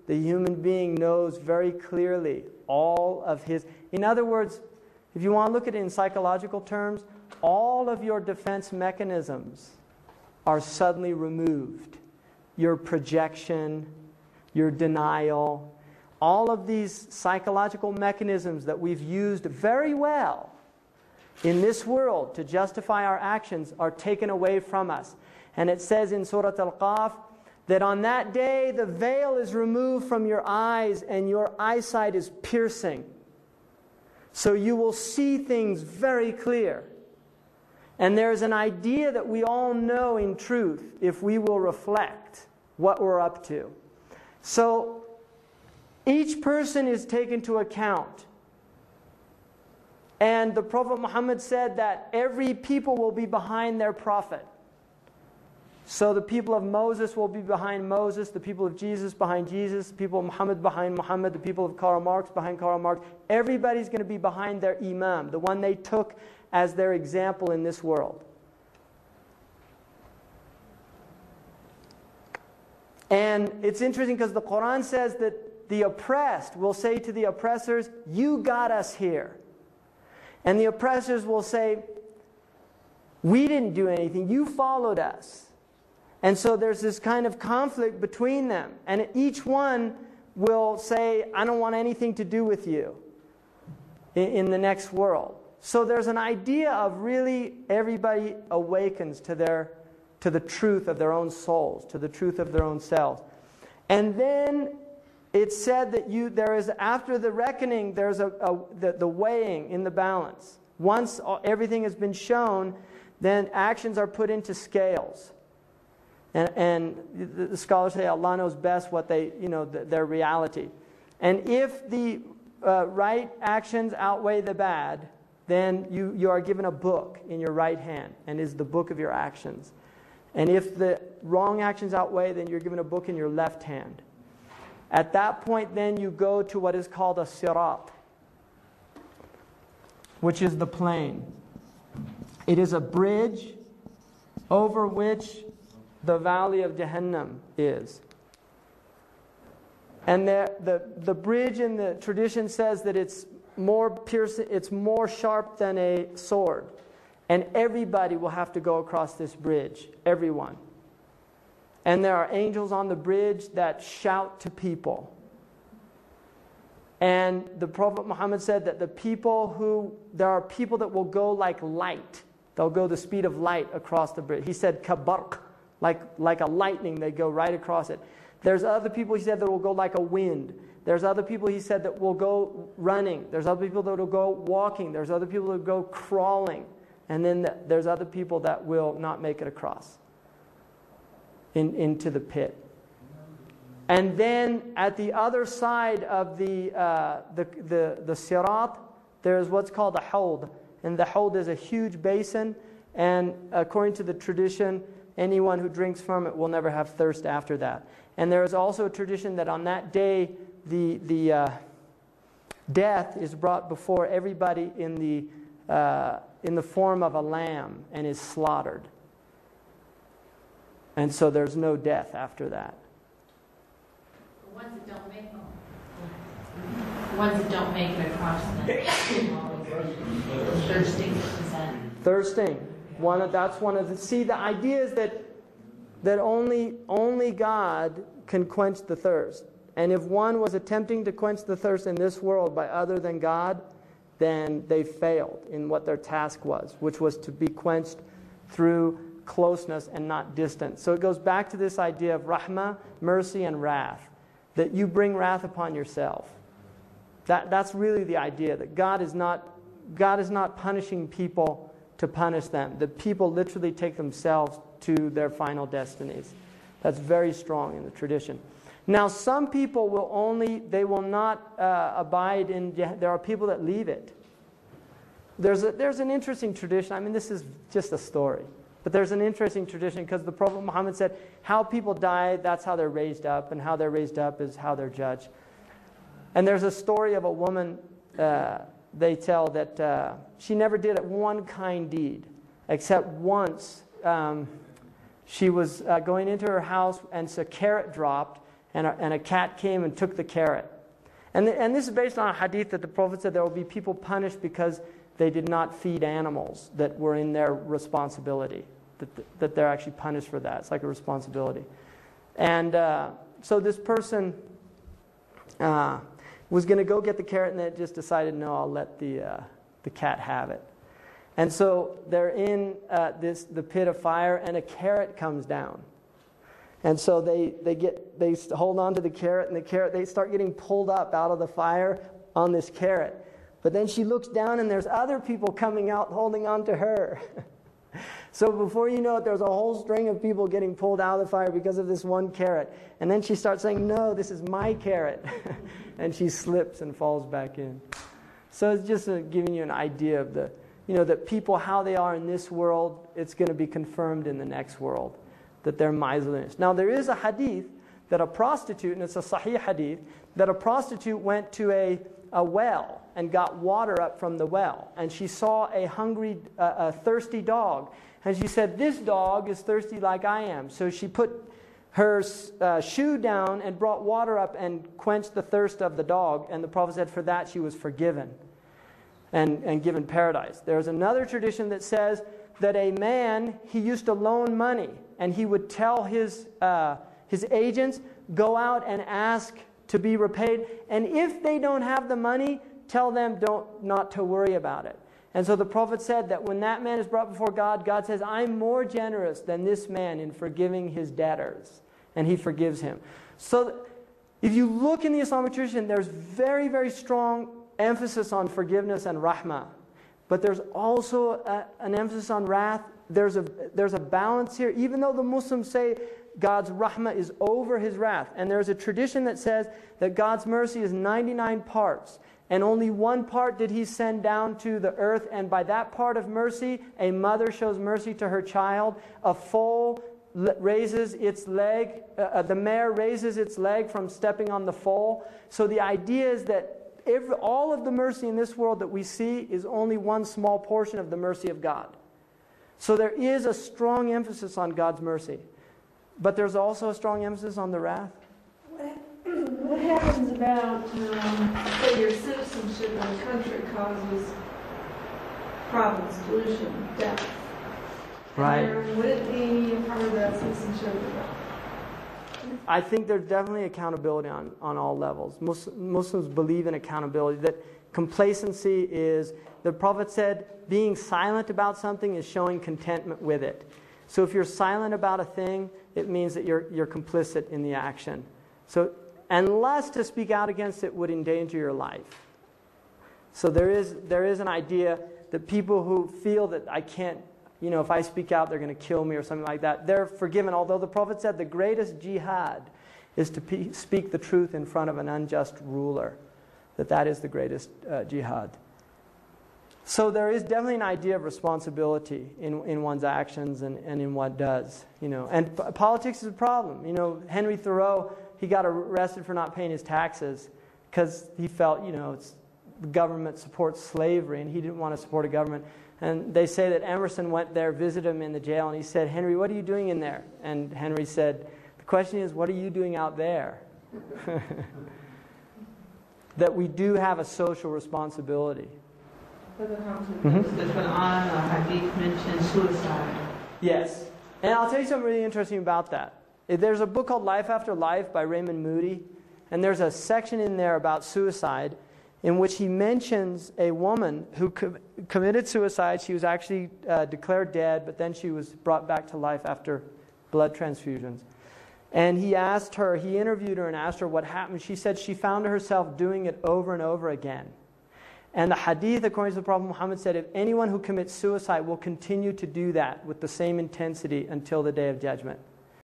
the human being knows very clearly all of his... In other words, if you want to look at it in psychological terms, all of your defense mechanisms are suddenly removed. Your projection, your denial, all of these psychological mechanisms that we've used very well in this world to justify our actions are taken away from us. And it says in Surah Al-Qaf that on that day the veil is removed from your eyes and your eyesight is piercing. So you will see things very clear. And there's an idea that we all know in truth if we will reflect what we're up to. So each person is taken to account. And the Prophet Muhammad said that every people will be behind their prophet. So the people of Moses will be behind Moses, the people of Jesus behind Jesus, the people of Muhammad behind Muhammad, the people of Karl Marx behind Karl Marx. Everybody's going to be behind their imam, the one they took as their example in this world. And it's interesting because the Quran says that the oppressed will say to the oppressors, "You got us here." And the oppressors will say, "We didn't do anything, you followed us." And so there's this kind of conflict between them. And each one will say, "I don't want anything to do with you in the next world." So there's an idea of really everybody awakens to the truth of their own souls, to the truth of their own selves. And then it's said that there is, after the reckoning, there's the weighing in the balance. Once everything has been shown, then actions are put into scales. And the scholars say Allah knows best what their reality. And if the right actions outweigh the bad, then you are given a book in your right hand, and is the book of your actions. And if the wrong actions outweigh, then you're given a book in your left hand. At that point, then you go to what is called a sirat, which is the plain. It is a bridge over which the valley of Jahannam is. And the bridge in the tradition says that it's more piercing, it's more sharp than a sword. And everybody will have to go across this bridge. Everyone. And there are angels on the bridge that shout to people. And the Prophet Muhammad said that there are people that will go like light. They'll go the speed of light across the bridge. He said, kabarq, like a lightning, they go right across it. There's other people, he said, that will go like a wind. There's other people, he said, that will go running. There's other people that will go walking. There's other people that will go crawling. And then there's other people that will not make it across into the pit. And then at the other side of the sirat, there's what's called a hawd. And the hawd is a huge basin. And according to the tradition, anyone who drinks from it will never have thirst after that. And there is also a tradition that on that day, the death is brought before everybody in the form of a lamb and is slaughtered. And so there's no death after that. The ones that don't make them. The ones that don't make it across the thirsting. Thirsting. That's one of the... See, the idea is that only God can quench the thirst. And if one was attempting to quench the thirst in this world by other than God, then they failed in what their task was, which was to be quenched through closeness and not distance. So it goes back to this idea of rahmah, mercy, and wrath, that you bring wrath upon yourself. That's really the idea, that God is not punishing people to punish them. The people literally take themselves to their final destinies. That's very strong in the tradition. Now, some people will not abide in. There are people that leave it. There's an interesting tradition. I mean, this is just a story, but there's an interesting tradition because the Prophet Muhammad said, "How people die, that's how they're raised up, and how they're raised up is how they're judged." And there's a story of a woman. They tell that she never did one kind deed, except once she was going into her house, and a carrot dropped. and a cat came and took the carrot. And this is based on a hadith that the Prophet said there will be people punished because they did not feed animals that were in their responsibility, that they're actually punished for that. It's like a responsibility. And so this person was going to go get the carrot, and they just decided, no, I'll let the cat have it. And so they're in the pit of fire, and a carrot comes down. And so they hold on to the carrot, and they start getting pulled up out of the fire on this carrot. But then she looks down, and there's other people coming out holding on to her. So before you know it, there's a whole string of people getting pulled out of the fire because of this one carrot. And then she starts saying, no, this is my carrot. And she slips and falls back in. So it's just giving you an idea of that people, how they are in this world, it's going to be confirmed in the next world, that they're miserliness. Now there is a hadith that a prostitute, and it's a sahih hadith, that a prostitute went to a well and got water up from the well. And she saw a thirsty dog. And she said, this dog is thirsty like I am. So she put her shoe down and brought water up and quenched the thirst of the dog. And the Prophet said for that she was forgiven and given paradise. There's another tradition that says that a man, he used to loan money. And he would tell his agents, go out and ask to be repaid. And if they don't have the money, tell them not to worry about it. And so the Prophet said that when that man is brought before God, God says, I'm more generous than this man in forgiving his debtors. And he forgives him. So if you look in the Islamic tradition, there's very, very strong emphasis on forgiveness and rahmah. But there's also an emphasis on wrath. There's a balance here. Even though the Muslims say God's rahmah is over his wrath. And there's a tradition that says that God's mercy is 99 parts. And only one part did he send down to the earth. And by that part of mercy, a mother shows mercy to her child. A foal raises its leg. The mare raises its leg from stepping on the foal. So the idea is that all of the mercy in this world that we see is only one small portion of the mercy of God. So there is a strong emphasis on God's mercy. But there's also a strong emphasis on the wrath. What happens about, say, your citizenship in a country causes problems, pollution, death? Right. And would it be a part of that citizenship at all? I think there's definitely accountability on all levels. Muslims believe in accountability, that complacency is, the Prophet said, being silent about something is showing contentment with it. So if you're silent about a thing, it means that you're complicit in the action. So unless to speak out against it would endanger your life. So there is an idea that people who feel that I can't, if I speak out, they're going to kill me or something like that, they're forgiven. Although the Prophet said the greatest jihad is to speak the truth in front of an unjust ruler. That is the greatest jihad. So there is definitely an idea of responsibility in one's actions and in what does. And politics is a problem. Henry Thoreau, he got arrested for not paying his taxes because he felt, the government supports slavery and he didn't want to support a government. And they say that Emerson went there, visited him in the jail, and he said, Henry, what are you doing in there? And Henry said, the question is, what are you doing out there? That we do have a social responsibility. Brother Hamza, the Quran hadith mentions suicide. Yes. And I'll tell you something really interesting about that. There's a book called Life After Life by Raymond Moody, and there's a section in there about suicide in which he mentions a woman who committed suicide. She was actually declared dead, but then she was brought back to life after blood transfusions. And he interviewed her and asked her what happened. She said she found herself doing it over and over again. And the hadith, according to the Prophet Muhammad, said if anyone who commits suicide will continue to do that with the same intensity until the day of judgment.